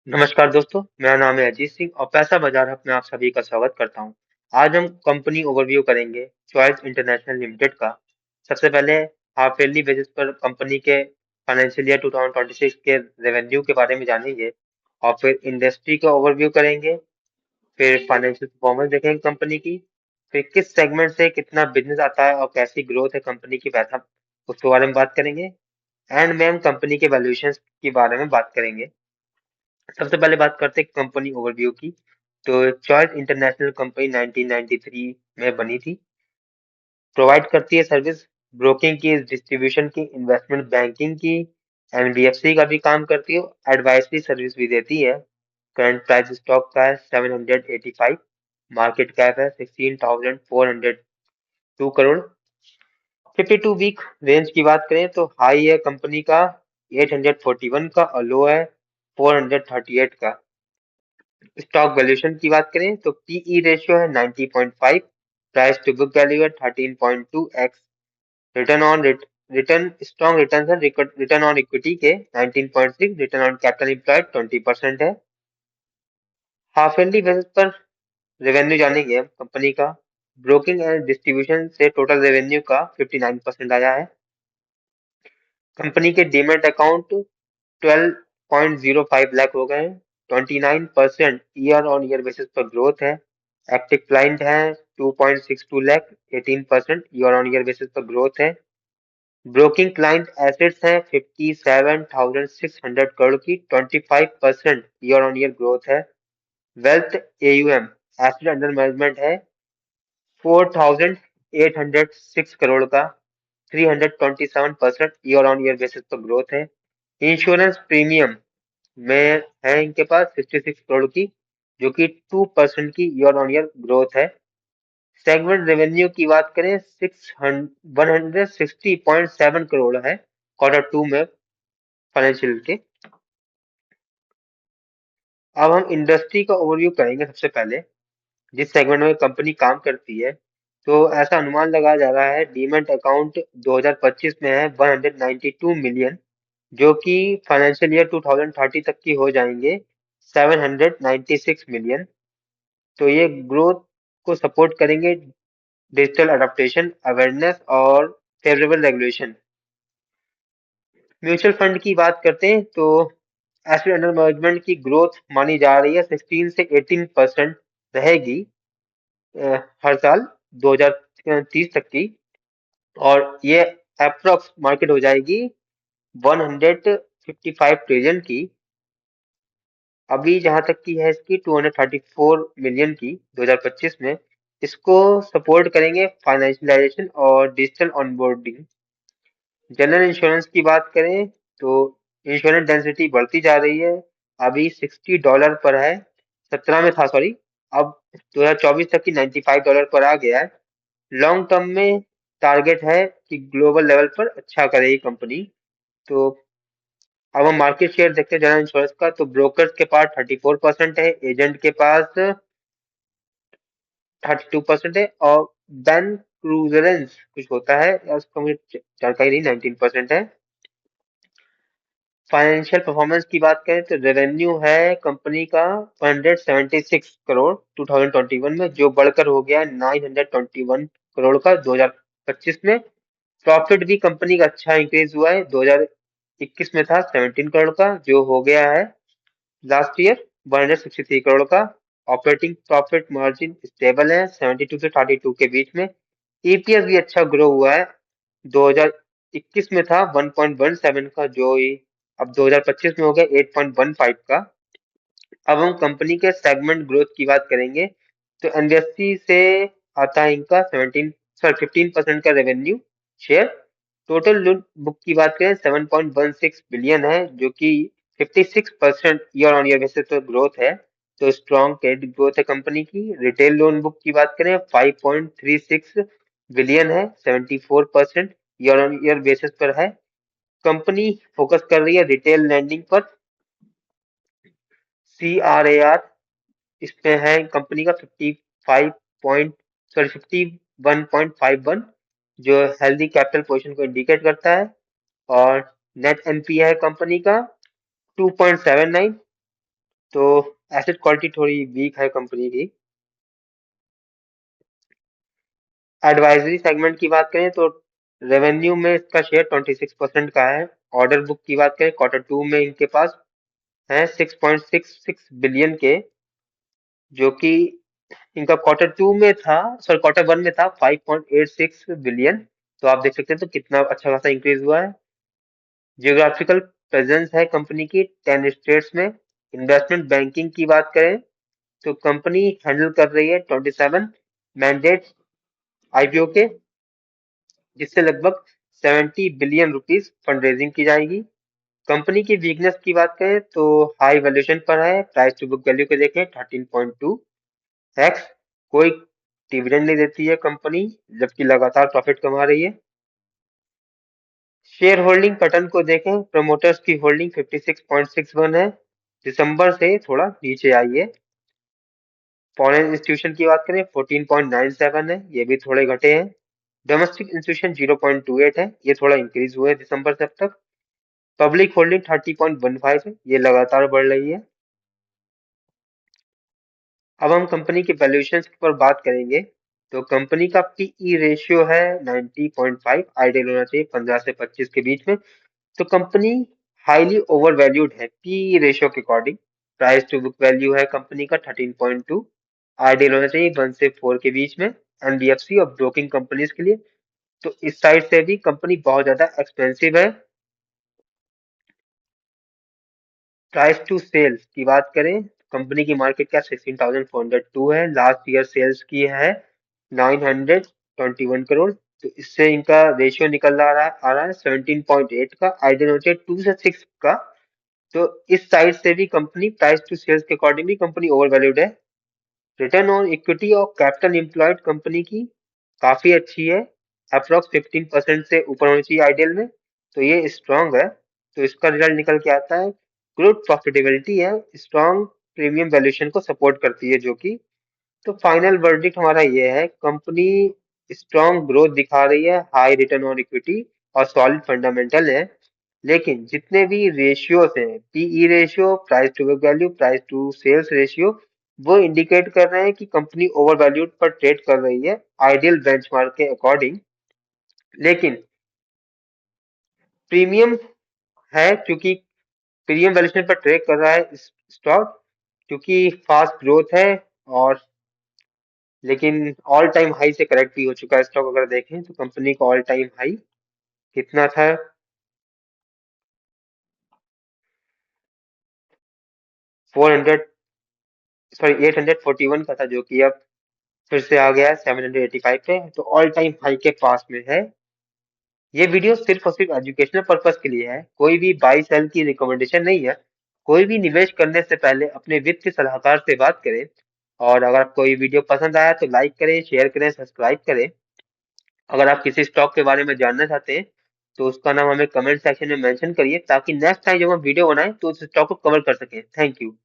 नमस्कार दोस्तों, मेरा नाम है अजीत सिंह और पैसा बाजार हब में आप सभी का स्वागत करता हूं। आज हम कंपनी ओवरव्यू करेंगे चॉइस इंटरनेशनल लिमिटेड का। सबसे पहले हाफ ईयरली बेसिस पर कंपनी के फाइनेंशियल ईयर 2026 के रेवेन्यू के बारे में जानेंगे और फिर इंडस्ट्री का ओवरव्यू करेंगे। फिर फाइनेंशियल परफॉर्मेंस देखेंगे कंपनी की। फिर किस सेगमेंट से कितना बिजनेस आता है और कैसी ग्रोथ है कंपनी की, वैसा उसके बारे में बात करेंगे। एंड में हम कंपनी के वैल्यूएशन के बारे में बात करेंगे। सबसे पहले बात करते हैं कंपनी ओवरव्यू की। तो चॉइस इंटरनेशनल कंपनी 1993 में बनी थी। प्रोवाइड करती है सर्विस ब्रोकिंग की, डिस्ट्रीब्यूशन की, इन्वेस्टमेंट बैंकिंग की, एनबीएफसी का भी काम करती है, एडवाइजरी सर्विस भी देती है। करंट प्राइस स्टॉक का है 785, मार्केट कैप है 16,402 करोड़। 52 वीक रेंज की बात करें तो हाई है कंपनी का 841 का और लो है 438 का। स्टॉक वैल्यूएशन की बात करें तो पीई रेशियो है 90.5, प्राइस टू बुक वैल्यू है 13.2x, return on return strong return है, रिटर्न ऑन इक्विटी के 19.6, रिटर्न ऑन कैपिटल एम्प्लॉयड 20% है। हाफ ईयरली बेसिस पर रेवेन्यू जानेंगे हम कंपनी का। ब्रोकिंग एंड डिस्ट्रीब्यूशन से टोटल रेवेन्यू का 59% आया है। कंपनी के डीमैट अकाउंट 12.05 लाख हो गए हैं। 29% ईयर ऑन ईयर बेसिस पर ग्रोथ है। एक्टिव क्लाइंट है 2.62 lakh, 18% year on year basis पर ग्रोथ है। ब्रोकिंग क्लाइंट एसेट्स हैं 57,600 करोड़ की, 25% ईयर ऑन ईयर ग्रोथ है। Wealth AUM asset under management है 4,806 करोड़ का, 327% ईयर ऑन ईयर बेसिस पर ग्रोथ है। इंश्योरेंस प्रीमियम में है इनके पास 66 करोड़ की, जो कि 2% की ईयर ऑन ईयर ग्रोथ है। सेगमेंट रेवेन्यू की बात करें 160.7 करोड़ है Q2 में फाइनेंशियल के। अब हम इंडस्ट्री का ओवरव्यू करेंगे। सबसे पहले जिस सेगमेंट में कंपनी काम करती है, तो ऐसा अनुमान लगाया जा रहा है डीमैट अकाउंट 2025 में है 192 मिलियन, जो कि फाइनेंशियल ईयर 2030 तक की हो जाएंगे 796 मिलियन। तो ये ग्रोथ को सपोर्ट करेंगे डिजिटल अडेप्टेशन, अवेयरनेस और फेवरेबल रेगुलेशन। म्यूचुअल फंड की बात करते हैं तो एसेट अंडर मैनेजमेंट की ग्रोथ मानी जा रही है 16 से 18% रहेगी हर साल 2030 तक की। और ये अप्रोक्स मार्केट हो जाएगी 155 ट्रिलियन की। अभी जहां तक की है इसकी 234 मिलियन की 2025 में। इसको सपोर्ट करेंगे फाइनेंशियलाइजेशन और डिजिटल ऑनबोर्डिंग। जनरल इंश्योरेंस की बात करें तो इंश्योरेंस डेंसिटी बढ़ती जा रही है। अभी $60 पर है, 17 में था सॉरी, अब 2024 तक की $95 पर आ गया है। लॉन्ग टर्म में टारगेट है कि ग्लोबल लेवल पर अच्छा करे ये कंपनी। तो अब हम मार्केट शेयर देखते हैं जनरल इंश्योरेंस का। तो ब्रोकर्स के पास 34% है, एजेंट के पास 32% है, और बैंक क्रूजरेंस कुछ होता है या उसका मुझे जानकारी नहीं, 19% है। फाइनेंशियल परफॉर्मेंस की बात करें तो रेवेन्यू है कंपनी का 176 करोड़ 2021 में, जो बढ़कर हो गया 921 करोड़ का 2025 में। प्रॉफिट भी कंपनी का अच्छा इंक्रीज हुआ है। 2021 में था 17 करोड़ का, जो हो गया है लास्ट ईयर 163 करोड़ का। ऑपरेटिंग प्रॉफिट मार्जिन स्टेबल है 72 से 32 के बीच में। ईपीएस भी अच्छा ग्रो हुआ है। 2021 में था 1.17 का, जो अब 2025 में हो गया 8.15 का। अब हम कंपनी के सेगमेंट ग्रोथ की बात करेंगे तो एनबीएफसी से आता है इनका 15% का revenue share. Total loan book की बात करें 7.16 बिलियन है, जो कि 56% ईयर ऑन ईयर बेसिस पर ग्रोथ है। तो स्ट्रॉन्ग क्रेडिट ग्रोथ है कंपनी की। रिटेल लोन बुक की बात करें 5.36 बिलियन है, 74% ईयर ऑन ईयर बेसिस पर है। कंपनी फोकस कर रही है रिटेल लैंडिंग पर। CRAR इसमें है कंपनी का 51.51, जो हेल्दी कैपिटल पोजीशन को इंडिकेट करता है। और नेट एनपी है कंपनी का 2.79, तो एसेट क्वालिटी थोड़ी वीक है कंपनी की। एडवाइजरी सेगमेंट की बात करें तो रेवेन्यू में इसका शेयर 26% का है। ऑर्डर बुक की बात करें क्वार्टर टू में इनके पास है 6.66 बिलियन के, जो कि इनका क्वार्टर टू में था, सॉरी क्वार्टर वन में था 5.86 बिलियन। तो आप देख सकते हैं तो कितना अच्छा खासा इंक्रीज हुआ है। जियोग्राफिकल प्रेजेंस है कंपनी की 10 स्टेट्स में। इन्वेस्टमेंट बैंकिंग की बात करें तो कंपनी हैंडल कर रही है 27 मैंडेट आईपीओ के, जिससे लगभग 70 बिलियन रुपीस फंड रेजिंग की जाएगी। कंपनी की वीकनेस की बात करें तो हाई वैल्यूएशन पर है। प्राइस टू बुक वैल्यू को देखें 13.2x। कोई डिविडेंड नहीं देती है कंपनी, जबकि लगातार प्रॉफिट कमा रही है। शेयर होल्डिंग पैटर्न को देखें, प्रमोटर्स की होल्डिंग 56.61 है, दिसंबर से थोड़ा नीचे आई है। फॉरेन इंस्टीट्यूशन की बात करें 14.97 है, ये भी थोड़े घटे हैं। डोमेस्टिक इंस्टीट्यूशन 0.28 है, ये थोड़ा इंक्रीज हुआ है दिसंबर से अब तक। पब्लिक होल्डिंग 30.15 है, ये लगातार बढ़ रही है। अब हम कंपनी के वैल्यूएशन पर बात करेंगे तो कंपनी का पीई रेशियो है 90.5, आइडियल होना चाहिए 15 से 25 के बीच में। तो कंपनी हाईली ओवर वैल्यूड है पीई रेशियो के according. Price to book value है कंपनी का 13.2, आइडियल होना चाहिए 1 से 4 के बीच में एनबीएफसी और ब्रोकिंग कंपनीज के लिए। तो इस साइड से भी कंपनी बहुत ज्यादा एक्सपेंसिव है। प्राइस टू सेल्स की बात करें, कंपनी की मार्केट कैप 16,402 है। लास्ट ईयर सेल्स की है 921 करोड़। तो इससे इनका रेशियो निकल आ रहा है 17.8 का, आइडियल होना चाहिए 2 से 6 का। तो इस साइड से भी कंपनी प्राइस टू सेल्स के अकॉर्डिंगली कंपनी ओवर वैल्यूड है। रिटर्न ऑन इक्विटी और कैपिटल एम्प्लॉयड कंपनी की काफी अच्छी है, अप्रोक्स 15% से ऊपर होनी चाहिए आइडियल में। तो ये स्ट्रांग है। तो इसका रिजल्ट निकल के आता है गुड प्रॉफिटेबिलिटी है, स्ट्रांग प्रीमियम वैल्यूएशन को सपोर्ट करती है जो कि। तो फाइनल वर्डिक्ट हमारा ये है, कंपनी स्ट्रांग ग्रोथ दिखा रही है, हाई रिटर्न ऑन इक्विटी और सॉलिड फंडामेंटल है। लेकिन जितने भी रेशियोज हैं, PE ratio, price to book value, price to sales ratio, वो इंडिकेट कर रहे हैं कि कंपनी ओवर वैल्यूड पर ट्रेड कर रही है आइडियल बेंचमार्क के अकॉर्डिंग। लेकिन प्रीमियम है, क्योंकि प्रीमियम वैल्यूएशन पर ट्रेड कर रहा है स्टॉक, क्योंकि फास्ट ग्रोथ है। और लेकिन ऑल टाइम हाई से करेक्ट भी हो चुका है स्टॉक। अगर देखें तो कंपनी का ऑल टाइम हाई कितना था, 400, सॉरी 841 का था, जो कि अब फिर से आ गया है 785 पे। तो ऑल टाइम हाई के पास में है। ये वीडियो सिर्फ और सिर्फ एजुकेशनल पर्पस के लिए है, कोई भी बाई सेल की रिकमेंडेशन नहीं है। कोई भी निवेश करने से पहले अपने वित्तीय सलाहकार से बात करें। और अगर आपको ये वीडियो पसंद आया तो लाइक करें, शेयर करें, सब्सक्राइब करें। अगर आप किसी स्टॉक के बारे में जानना चाहते हैं तो उसका नाम हमें कमेंट सेक्शन में मेंशन करिए, ताकि नेक्स्ट टाइम जब हम वीडियो बनाएं तो उस स्टॉक को कवर कर सकें। Thank you.